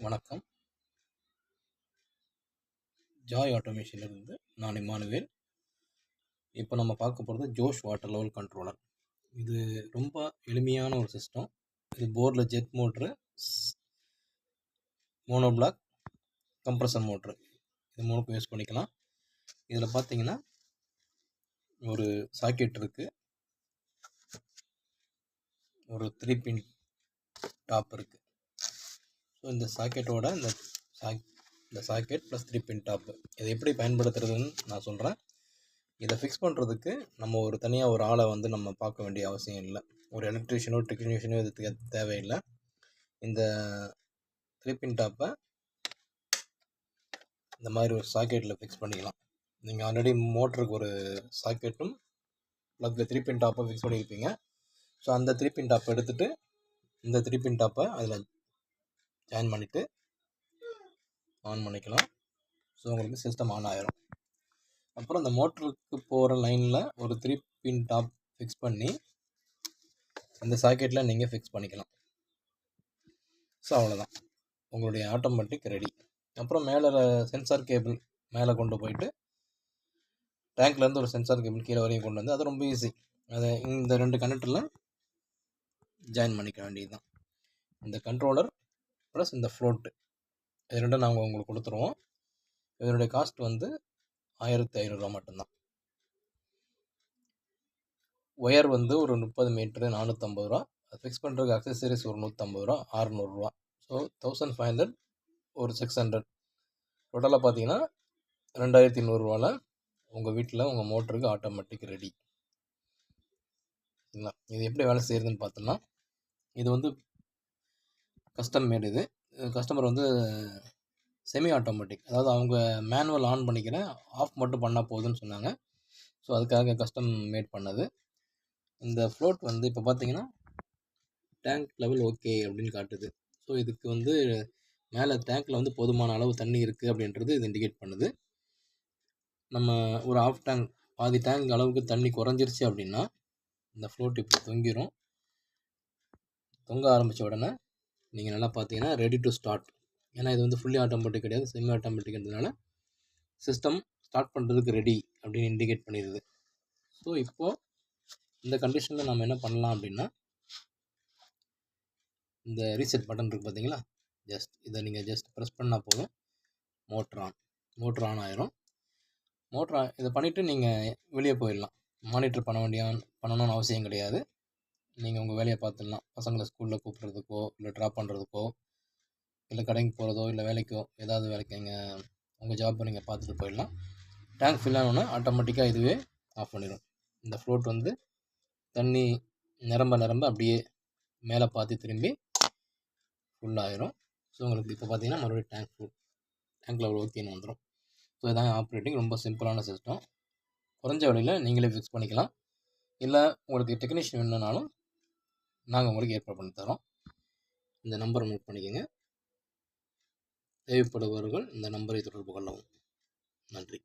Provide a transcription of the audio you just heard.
வணக்கம். ஜாய் ஆட்டோமேஷன்லேருந்து நான் இமானுவேல். இப்போ நம்ம பார்க்க போகிறது ஜோஷ் வாட்டர் லெவல் கண்ட்ரோலர். இது ரொம்ப எளிமையான ஒரு சிஸ்டம். இது போர்டில் jet motor, mono block, compressor motor இது மூணுக்கும் யூஸ் பண்ணிக்கலாம். இதில் பார்த்தீங்கன்னா ஒரு சாக்கெட் இருக்குது, ஒரு 3 பின் டாப் இருக்குது. ஸோ இந்த சாக்கெட்டோட இந்த சாக்கெட் ப்ளஸ் 3 பின் டாப்பு இதை எப்படி பயன்படுத்துறதுன்னு நான் சொல்கிறேன். இதை ஃபிக்ஸ் பண்ணுறதுக்கு நம்ம தனியாக ஒரு ஆளை நம்ம பார்க்க வேண்டிய அவசியம் இல்லை. ஒரு எலக்ட்ரிஷியனோ டெக்னீஷியனோ இது தேவையில்லை. இந்த 3 பின் டாப்பை இந்த மாதிரி ஒரு சாக்கெட்டில் ஃபிக்ஸ் பண்ணிக்கலாம். நீங்கள் ஆல்ரெடி மோட்டருக்கு ஒரு சாக்கெட்டும் ப்ளக்கில் 3 பின் டாப்பை ஃபிக்ஸ் பண்ணியிருப்பீங்க. ஸோ அந்த 3 பின் டாப்பை எடுத்துகிட்டு இந்த 3 பின் டாப்பை அதில் ஜாயின் பண்ணிவிட்டு ஆன் பண்ணிக்கலாம். ஸோ உங்களுக்கு சிஸ்டம் ஆன் ஆயிரும். அப்புறம் இந்த மோட்டருக்கு போகிற லைனில் ஒரு 3 பின் டாப் ஃபிக்ஸ் பண்ணி இந்த சாக்கெட்டில் நீங்கள் ஃபிக்ஸ் பண்ணிக்கலாம். ஸோ அவ்வளோதான், உங்களுடைய ஆட்டோமேட்டிக் ரெடி. அப்புறம் மேலே சென்சார் கேபிள் மேலே கொண்டு போயிட்டு டேங்க்லேருந்து ஒரு சென்சார் கேபிள் கீழே வரையும் கொண்டு வந்து அது ரொம்ப ஈஸி. அதை இந்த 2 கனெக்டரில் ஜாயின் பண்ணிக்க வேண்டியது தான். இந்த கண்ட்ரோலர் ப்ளஸ் இந்த ஃப்ளோட்டு இது ரெண்டும் நாங்கள் உங்களுக்கு கொடுத்துருவோம். இதனுடைய காஸ்ட் 1500 மட்டும்தான். ஒயர் ஒரு 30 மீட்ரு 450 ரூபா. அது ஃபிக்ஸ் பண்ணுறதுக்கு அக்சசரிஸ் ஒரு 150 ரூபா, 600 ரூபா. ஸோ 1500 ஒரு 600 டோட்டலாக பார்த்தீங்கன்னா 2200 ரூபாவில் உங்கள் வீட்டில் உங்கள் மோட்டருக்கு ஆட்டோமேட்டிக் ரெடி. சரிங்களா? இது எப்படி வேலை செய்யுதுன்னு பார்த்தோம்னா, இது கஸ்டம் மேடு. இது கஸ்டமர் செமி ஆட்டோமேட்டிக், அதாவது அவங்க மேனுவல் ஆன் பண்ணிக்கிறேன், ஆஃப் மட்டும் பண்ணால் போதுன்னு சொன்னாங்க. ஸோ அதுக்காக கஸ்டம் மேட் பண்ணது. இந்த ஃப்ளோட் இப்போ பார்த்தீங்கன்னா டேங்க் லெவல் ஓகே அப்படின்னு காட்டுது. ஸோ இதுக்கு மேலே டேங்க்கில் போதுமான அளவு தண்ணி இருக்குது அப்படின்றது இது இண்டிகேட் பண்ணுது. நம்ம ஒரு ஆஃப் டேங்க் பாதி டேங்க் அளவுக்கு தண்ணி குறைஞ்சிருச்சு அப்படின்னா இந்த ஃப்ளோட் இப்படி தொங்கிடும். தொங்க ஆரம்பித்த உடனே நீங்கள் நல்லா பார்த்தீங்கன்னா ரெடி டு ஸ்டார்ட். ஏன்னா இது ஃபுல்லி ஆட்டோமேட்டிக் கிடையாது, செமி ஆட்டோமேட்டிக்ன்றதுனால சிஸ்டம் ஸ்டார்ட் பண்ணுறதுக்கு ரெடி அப்படின்னு இண்டிகேட் பண்ணிடுது. ஸோ இப்போது இந்த கண்டிஷனில் நம்ம என்ன பண்ணலாம் அப்படின்னா, இந்த ரீசெட் பட்டன் இருக்குது பார்த்தீங்களா, இதை நீங்கள் ப்ரெஸ் பண்ணால் போதும், மோட்ரு ஆன் ஆயிரும். இதை பண்ணிவிட்டு நீங்கள் வெளியே போயிடலாம். மானிட்டர் பண்ணணும்னு அவசியம் கிடையாது. நீங்கள் உங்கள் வேலையை பார்த்துடலாம். பசங்களை ஸ்கூலில் கூப்பிட்றதுக்கோ இல்லை ட்ராப் பண்ணுறதுக்கோ இல்லை கடைக்கு போகிறதோ இல்லை வேலைக்கோ ஏதாவது வேலைக்கு உங்கள் ஜாப்பை நீங்கள் பார்த்துட்டு போயிடலாம். டேங்க் ஃபில் ஆனோன்னா ஆட்டோமேட்டிக்காக இதுவே ஆஃப் பண்ணிடும். இந்த ஃப்ளோட் தண்ணி நிரம்ப அப்படியே மேலே பார்த்து திரும்பி ஃபுல்லாகிடும். ஸோ உங்களுக்கு இப்போ பார்த்தீங்கன்னா மறுபடியும் டேங்க் லெவல் ஓகேன்னு வந்துடும். ஸோ இதாங்க ஆப்ரேட்டிங். ரொம்ப சிம்பிளான சிஸ்டம். குறைஞ்ச விலையில் நீங்களே ஃபிக்ஸ் பண்ணிக்கலாம். இல்லை உங்களுக்கு டெக்னீஷியன் வேணுனாலும் நாங்கள் உங்களுக்கு ஏற்பாடு பண்ணி தரோம். இந்த நம்பரை நோட் பண்ணிக்கோங்க. தேவைப்படுபவர்கள் இந்த நம்பரை தொடர்பு கொள்ளவும். நன்றி.